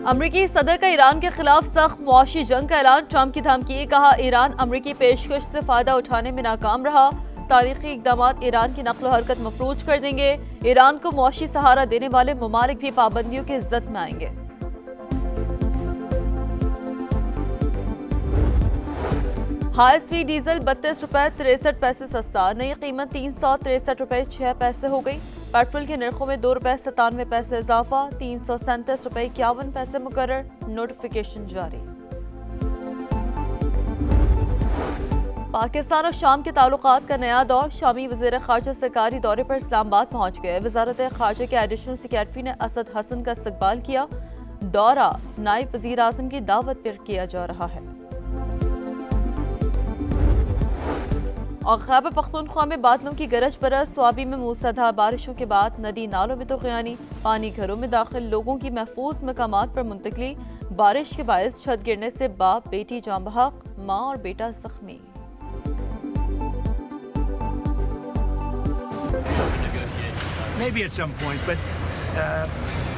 अमरीकी सदर का ईरान के खिलाफ सख्त मुआशी जंग का ऐलान। ट्रंप की धमकी, कहा ईरान अमरीकी पेशकश से फायदा उठाने में नाकाम रहा। तारीखी इकदाम ईरान की नक्ल हरकत मफरूज कर देंगे। ईरान को मुआशी सहारा देने वाले ममालिक भी पाबंदियों की इज्जत में आएंगे। हाई स्पीड डीजल 32 रुपए 63 पैसे सस्ता, नई कीमत 363 रुपए 6 पैसे हो गई। पेट्रोल के नरखों में 2 रुपए 97 पैसे इजाफा, 337 रुपए 51 पैसे मुकर्रर। नोटिफिकेशन जारी। पाकिस्तान और शाम के ताल्लुकात का नया दौर। शामी वज़ीर ख़ारजा सरकारी दौरे पर इस्लामाबाद पहुंच गए। वज़ारत ख़ारजा के एडिशनल सेक्रेटरी ने असद हसन का इस्तकबाल किया। दौरा नायब वज़ीर आज़म की दावत पर किया जा रहा है। और खैबर पख्तूनख्वा में बादलों की गरज बरस। स्वाबी में मूसलाधार बारिशों के बाद नदी नालों में तूफ़ानी पानी, घरों में दाखिल, लोगों की महफूज मकामात पर मुंतकली। बारिश के बायस छत गिरने से बाप बेटी जान बहक, माँ और बेटा जख्मी। Maybe at some point, but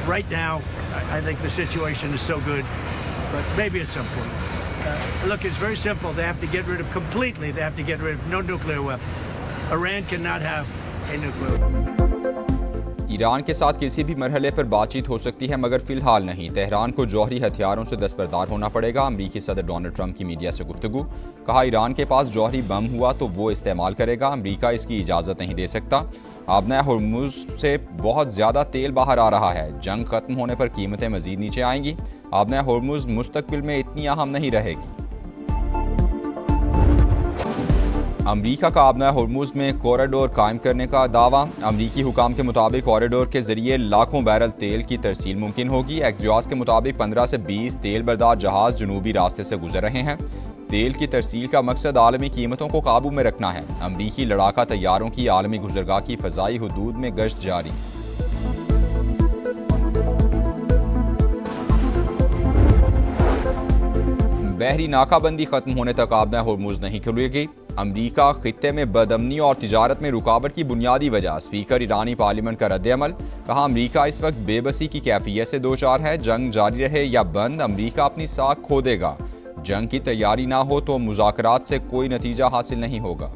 right now I think the situation is so good, but maybe at some point. Look, it's very simple. They have to get rid of completely. They have to get rid of no nuclear weapons. Iran cannot have a nuclear weapon. Iran के साथ किसी भी मरहले पर बातचीत हो सकती है, मगर फिलहाल नहीं। तेहरान को जौहरी हथियारों से दस्तबरदार होना पड़ेगा। अमरीकी सदर डोनाल्ड ट्रंप की मीडिया से गुफ्तगू, कहा ईरान के पास जौहरी बम हुआ तो वो इस्तेमाल करेगा। अमरीका इसकी इजाज़त नहीं दे सकता। आबना हुर्मुज़ से बहुत ज़्यादा तेल बाहर आ रहा है। जंग खत्म होने पर कीमतें मज़ीद नीचे आएंगी। आबना हुर्मुज़ मुस्तकबिल में इतनी अहम नहीं रहेगी। अमरीका का आबना हुर्मुज़ में कॉरिडोर कायम करने का दावा। अमरीकी हुकाम के मुताबिक कॉरिडोर के जरिए लाखों बैरल तेल की तरसील मुमकिन होगी। एक्सियोस के मुताबिक 15 से 20 तेल बरदार जहाज जनूबी रास्ते से गुजर रहे हैं। तेल की तरसील का मकसद आलमी कीमतों को काबू में रखना है। अमरीकी लड़ाका तैयारों की आलमी गुजरगाह की फ़ज़ाई हुदूद में गश्त जारी। बहरी नाकाबंदी खत्म होने तक आबना हुर्मुज़ नहीं खुलेगी। अमरीका खित्ते में बदअमनी और तिजारत में रुकावट की बुनियादी वजह। स्पीकर ईरानी पार्लियामेंट का रद्द-ए-अमल, कहा अमरीका इस वक्त बेबसी की कैफियत से दो चार है। जंग जारी रहे या बंद, अमरीका अपनी साख खो देगा। जंग की तैयारी ना हो तो मुज़ाकरात से कोई नतीजा हासिल नहीं होगा।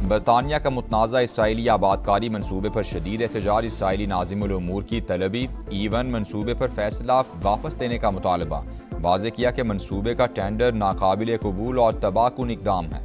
बरतानिया का मुतनाज़ा इसराइली आबादकारी मनसूबे पर शदीद एहतजाज। इसराइली नाज़िमुल उमूर की तलबी, ईवन मनसूबे पर फैसला वापस देने का मुतालबा। वाज़े किया कि मनसूबे का टेंडर नाकाबिल कबूल और तबाहकुन इक़दाम है।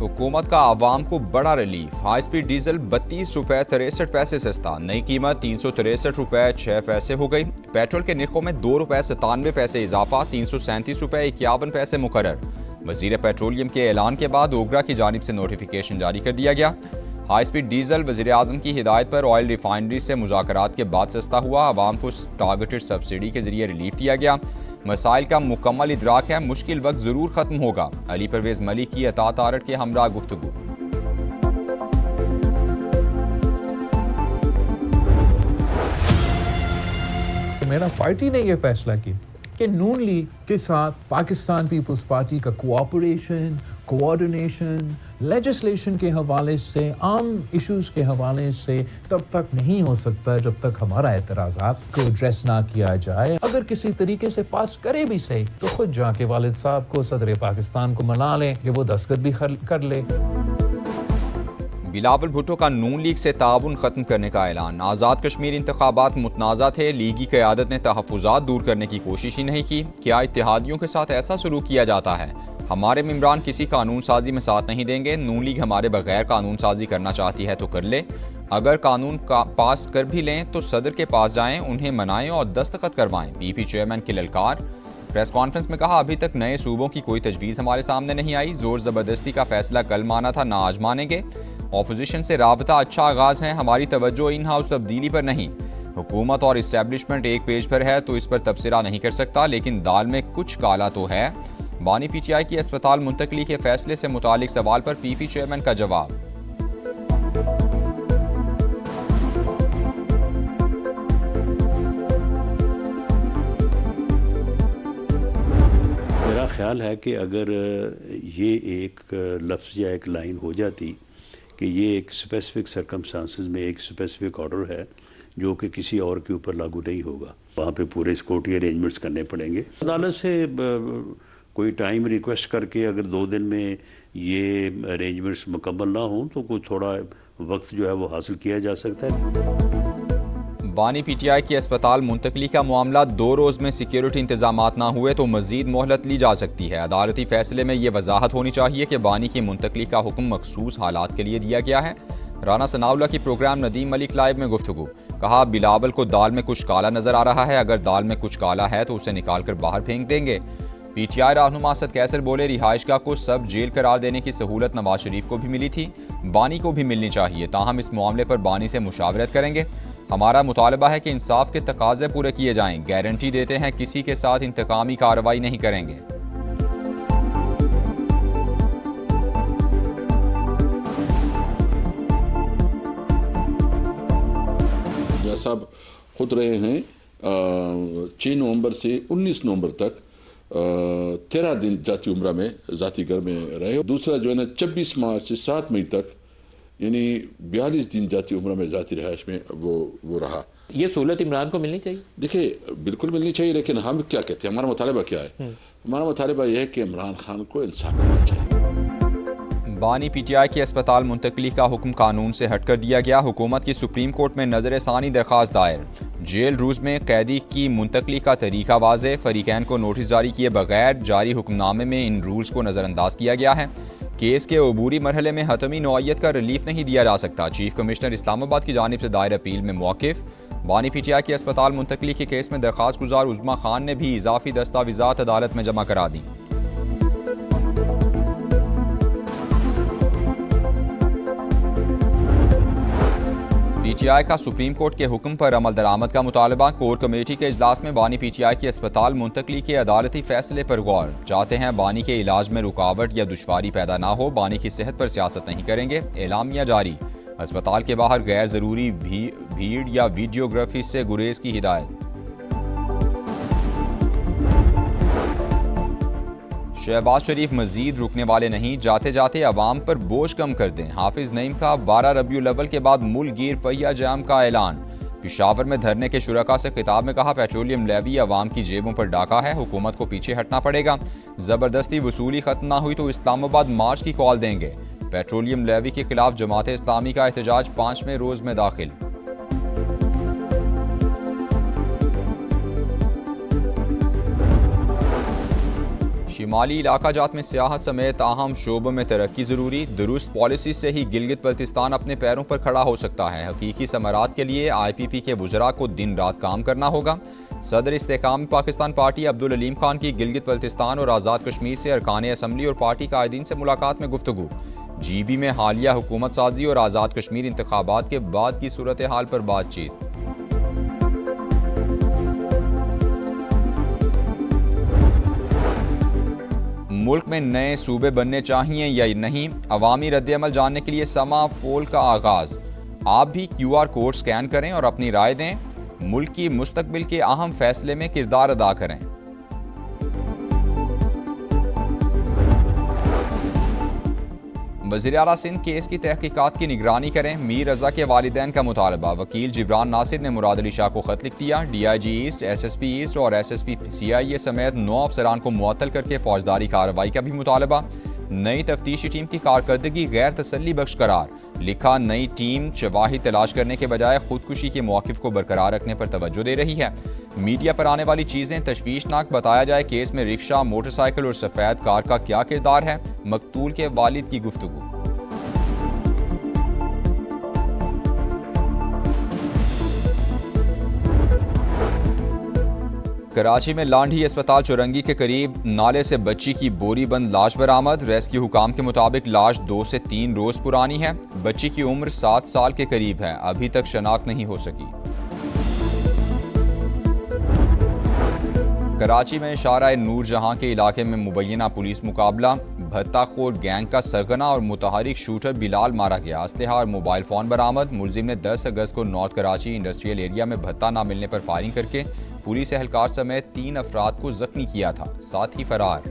हुकूमत का आवाम को बड़ा रिलीफ। हाई स्पीड डीजल 32 रुपए 63 पैसे सस्ता, नई कीमत 363 रुपए 6 पैसे हो गई। पेट्रोल के नरखों में 2 रुपए 97 पैसे इजाफा, 337 रुपए 51 पैसे मुकर्रर। वज़ीर पेट्रोलियम के ऐलान के बाद ओगरा की जानिब से नोटिफिकेशन जारी कर दिया गया। हाई स्पीड डीजल वज़ीर आज़म की हिदायत पर ऑयल रिफाइनरी से मुज़ाकरात के बाद सस्ता हुआ। आवाम को टारगेटेड सब्सिडी के जरिए रिलीफ दिया गया। मसाइल का मुकम्मल इदराक है, मुश्किल वक्त ज़रूर ख़त्म होगा। अली परवेज़ मलिक की अतात आरट के हमरा गुफ्तगू। मेरा पार्टी ने यह फैसला किया कि नून लीग के साथ पाकिस्तान पीपल्स पार्टी का कोऑपरेशन, कोऑर्डिनेशन, लेजिस्लेशन के हवाले से, आम इश्यूज के हवाले से तब तक नहीं हो सकता जब तक हमारा एतराज़ात को एड्रेस ना किया जाए। अगर किसी तरीके से पास करे भी सही तो खुद जाके वालिद साहब को, सदर पाकिस्तान को मना लें कि वो दस्तखत भी कर ले। बिलावल भुट्टो का नून लीग से ताउन खत्म करने का ऐलान। आज़ाद कश्मीर इंतखाबात मुतनाज़ा थे, लीगी क़यादत ने तहफ़्फ़ुज़ात दूर करने की कोशिश ही नहीं की। क्या इत्तेहादियों के साथ ऐसा सलूक किया जाता है? हमारे मेम्बरान किसी कानून साजी में साथ नहीं देंगे। नून लीग हमारे बगैर कानून साजी करना चाहती है तो कर ले। अगर कानून पास कर भी लें तो सदर के पास जाएं, उन्हें मनाएं और दस्तखत करवाएं। पीपी चेयरमैन की ललकार। प्रेस कॉन्फ्रेंस में कहा अभी तक नए सूबों की कोई तजवीज़ हमारे सामने नहीं आई। जोर ज़बरदस्ती का फैसला कल माना था, ना आज मानेंगे। ऑपोजिशन से राबता अच्छा आगाज़ है, हमारी तवज्जो इन हाउस तब्दीली पर नहीं। हुकूमत और इस्टेब्लिशमेंट एक पेज पर है तो इस पर तबसरा नहीं कर सकता, लेकिन दाल में कुछ काला तो है। बानी पीटीआई की अस्पताल मुंतकली के फैसले से मुतालिक सवाल पर पीपी चेयरमैन का जवाब। मेरा ख्याल है कि अगर ये एक लफ्ज़ या एक लाइन हो जाती कि ये एक स्पेसिफिक सर्कमस्टांसेस में एक स्पेसिफिक ऑर्डर है जो कि किसी और के ऊपर लागू नहीं होगा। वहाँ पे पूरे सिक्योरिटी अरेंजमेंट्स करने पड़ेंगे। अदालत से कोई टाइम रिक्वेस्ट करके अगर 2 दिन में ये अरेंजमेंट्स मुकम्मल ना हों तो कोई थोड़ा वक्त जो है वो हासिल किया जा सकता है। बानी पीटीआई की अस्पताल मुंतकली का मामला 2 रोज़ में सिक्योरिटी इंतजामात ना हुए तो मजीद मोहलत ली जा सकती है। अदालती फैसले में ये वजाहत होनी चाहिए कि बानी की मुंतकली का हुक्म मखसूस हालात के लिए दिया गया है। राना सनाउल्लाह की प्रोग्राम नदीम मलिक लाइव में गुफ्तगू, कहा बिलावल को दाल में कुछ काला नजर आ रहा है, अगर दाल में कुछ काला है तो उसे निकाल कर बाहर फेंक देंगे। पीटीआई रहनुमा असद कैसर बोले रिहाइशगाह को सब जेल करार देने की सहूलत नवाज शरीफ को भी मिली थी, बानी को भी मिलनी चाहिए, ताहम इस मामले पर बानी से मुशावरत करेंगे। हमारा मुतालबा है कि इंसाफ के तकाजे पूरे किए जाएं, गारंटी देते हैं किसी के साथ इंतकामी कार्रवाई नहीं करेंगे। साहब खुद रहे हैं 6 नवंबर से 19 नवंबर तक 13 दिन जाती उम्रा में जाती घर में रहे। दूसरा जो है ना 26 मार्च से 7 मई तक यानी 42 दिन जाती उम्र में जाती रिहाइश में वो रहा। ये सहूलत इमरान को मिलनी चाहिए। देखिए बिल्कुल मिलनी चाहिए, लेकिन हम क्या कहते हैं, हमारा मुतालबा क्या है? हमारा मुतालबा यह है कि इमरान खान को इंसाफ मिलना चाहिए। बानी पीटीआई की अस्पताल मुंतकली का हुक्म कानून से हटकर दिया गया, हुकूमत की सुप्रीम कोर्ट में नजर सानी दरखास्त दायर। जेल रूज में कैदी की मुंतकली का तरीका वाज़े, फरीकैन को नोटिस जारी किए बगैर जारी हुक्मनामे में इन रूल्स को नज़रअंदाज किया गया है। केस के अबूरी मरहले में हतमी नौइयत का रिलीफ नहीं दिया जा सकता, चीफ कमिश्नर इस्लामाबाद की जानिब से दायर अपील में मौक़िफ़। बानी पीटीआई की अस्पताल मुंतकली के केस में दरखास्त गुजार उज़्मा खान ने भी इजाफी दस्तावेज़ात अदालत में जमा करा दी। पीटीआई का सुप्रीम कोर्ट के हुक्म पर अमल दरामद का मुतालबा, कोर कमेटी के इजलास में बानी पीटीआई की अस्पताल मुंतकली के अदालती फैसले पर गौर। चाहते हैं बानी के इलाज में रुकावट या दुश्वारी पैदा ना हो, बानी की सेहत पर सियासत नहीं करेंगे, एलामिया जारी। अस्पताल के बाहर गैर जरूरी भीड़ या वीडियोग्राफी से गुरेज की हिदायत। शहबाज शरीफ मजीद रुकने वाले नहीं, जाते जाते अवाम पर बोझ कम कर दें। हाफिज नईम का 12 रबीउल अव्वल के बाद मुल्क गिर पहिया जाम का ऐलान। पेशावर में धरने के शुरका से खिताब में कहा पेट्रोलियम लेवी अवाम की जेबों पर डाका है, हुकूमत को पीछे हटना पड़ेगा। जबरदस्ती वसूली खत्म ना हुई तो इस्लामाबाद मार्च की कॉल देंगे। पेट्रोलियम लेवी के खिलाफ जमात इस्लामी का एहतजाज 5वें रोज में दाखिल। शिमाली इलाका जात में सियाहत समेत अहम शोबों में तरक्की जरूरी, दुरुस्त पॉलिसी से ही गिलगित बल्तिस्तान अपने पैरों पर खड़ा हो सकता है। हकीकी समारात के लिए IPP के वज़रा को दिन रात काम करना होगा। सदर इस्तेकाम पाकिस्तान पार्टी अब्दुल अलीम खान की गिलगित बल्तिस्तान और आज़ाद कश्मीर से अरकान असम्बली और पार्टी कायदीन से मुलाकात में गुफ्तगू। GB में हालिया हुकूमत साजी और आज़ाद कश्मीर इंतखाबात के बाद की सूरत हाल पर बातचीत। मुल्क में नए सूबे बनने चाहिए या नहीं, अवामी रद्द-ए-अमल जानने के लिए समा पोल का आगाज। आप भी QR कोड स्कैन करें और अपनी राय दें, मुल्क की मुस्तकबिल के अहम फैसले में किरदार अदा करें। वज़ीर आला सिंध केस की तहकीकात की निगरानी करें, मीर रजा के वालिदैन का मुतालबा। वकील जिब्रान नासिर ने मुराद अली शाह को खत लिख दिया। DIG ईस्ट, SSP ईस्ट और SSP CIA समेत 9 अफसरान को मुअत्तल करके फौजदारी कार्रवाई का भी मुतालबा। नई तफ्तीशी टीम की कारकर्दगी गैर तसल्ली बख्श करार, लिखा नई टीम शवाहिद तलाश करने के बजाय खुदकुशी के मौक़िफ़ को बरकरार रखने पर तवज्जो दे रही है। मीडिया पर आने वाली चीज़ें तशवीशनाक बताया जाए, केस में रिक्शा, मोटरसाइकिल और सफ़ेद कार का क्या किरदार है, मकतूल के वालिद की गुफ्तगू। कराची में लांढी अस्पताल चौरंगी के करीब नाले से बच्ची की बोरी बंद लाश बरामद। रेस्क्यू हुकाम के मुताबिक लाश 2 से 3 रोज पुरानी है। बच्ची की उम्र 7 साल के करीब है, अभी तक शनाख्त नहीं हो सकी। कराची में शारा नूर जहां के इलाके में मुबैना पुलिस मुकाबला, भत्ताखोर गैंग का सरगना और मुतहरिक शूटर बिलाल मारा गया। असलहा और मोबाइल फ़ोन बरामद। मुलजिम ने 10 अगस्त को नॉर्थ कराची इंडस्ट्रियल एरिया में भत्ता न मिलने पर फायरिंग करके पुलिस एहलकार समेत 3 अफराद को जख्मी किया था, साथ ही फरार।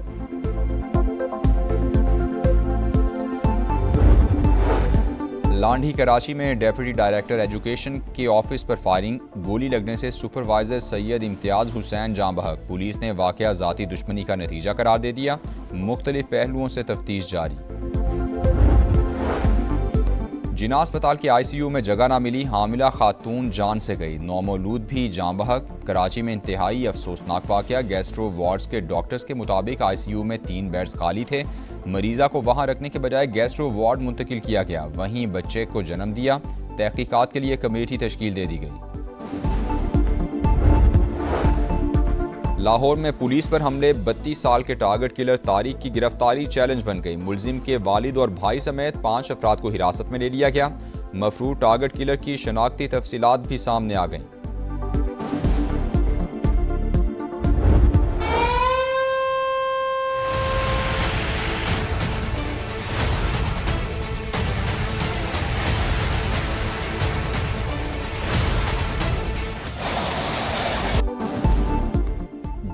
लांढी कराची में डेप्यूटी डायरेक्टर एजुकेशन के ऑफिस पर फायरिंग, गोली लगने से सुपरवाइजर सैयद इम्तियाज हुसैन जाँ बहक। पुलिस ने वाकया ज़ाती दुश्मनी का नतीजा करार दे दिया। मुख्तलिफ पहलुओं से तफ्तीश जारी। जिना अस्पताल के ICU में जगह ना मिली, हामिला खातून जान से गई, नौमौलूद भी जाँ बहक। कराची में इंतहाई अफसोसनाक वाकया, गैस्ट्रो वार्ड्स के डॉक्टर्स के मुताबिक ICU में 3 बेड्स खाली थे। मरीजा को वहां रखने के बजाय गैस्ट्रो वार्ड मुंतकिल किया गया, वहीं बच्चे को जन्म दिया। तहकीकात के लिए कमेटी तश्कील दे दी गई। लाहौर में पुलिस पर हमले, 32 साल के टारगेट किलर तारिक की गिरफ्तारी चैलेंज बन गई। मुलजिम के वालिद और भाई समेत 5 अफराद को हिरासत में ले लिया गया। मफरूर टारगेट किलर की शनाख्ती तफसीलात भी सामने आ गईं।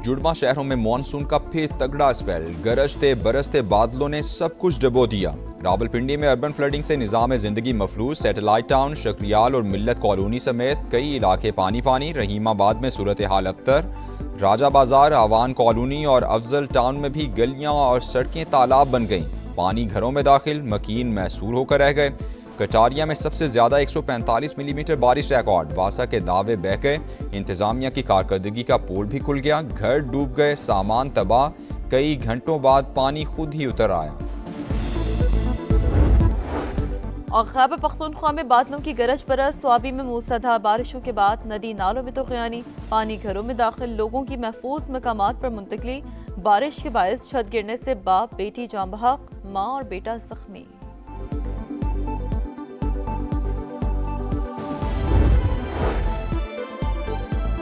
जुड़वा शहरों में मॉनसून का फिर तगड़ा स्पेल, गरजते बरसते बादलों ने सब कुछ डबो दिया। रावलपिंडी में अर्बन फ्लडिंग से निज़ाम जिंदगी मफलूज, सैटेलाइट टाउन, शक्रियाल और मिल्लत कॉलोनी समेत कई इलाके पानी पानी। रहीमाबाद में सूरत हाल अबतर, राजा बाजार, आवान कॉलोनी और अफजल टाउन में भी गलियां और सड़कें तालाब बन गईं। पानी घरों में दाखिल, मकीन महसूर होकर रह गए। कटारिया में सबसे ज्यादा 145 मिलीमीटर बारिश रिकॉर्ड, वासा के दावे बह गए। इंतजामिया की कारकर्दगी का पोल भी खुल गया, घर डूब गए, सामान तबाह। कई घंटों बाद पानी खुद ही उतर आया। और खैबर पख्तूनख्वा में बादलों की गरज बरस, स्वाबी में मूसलाधार बारिशों के बाद नदी नालों में तूफ़ानी, पानी घरों में दाखिल, लोगों की महफूज मकामात पर मुंतकली। बारिश के बायस छत गिरने से बाप बेटी जाँ बहक, माँ और बेटा जख्मी।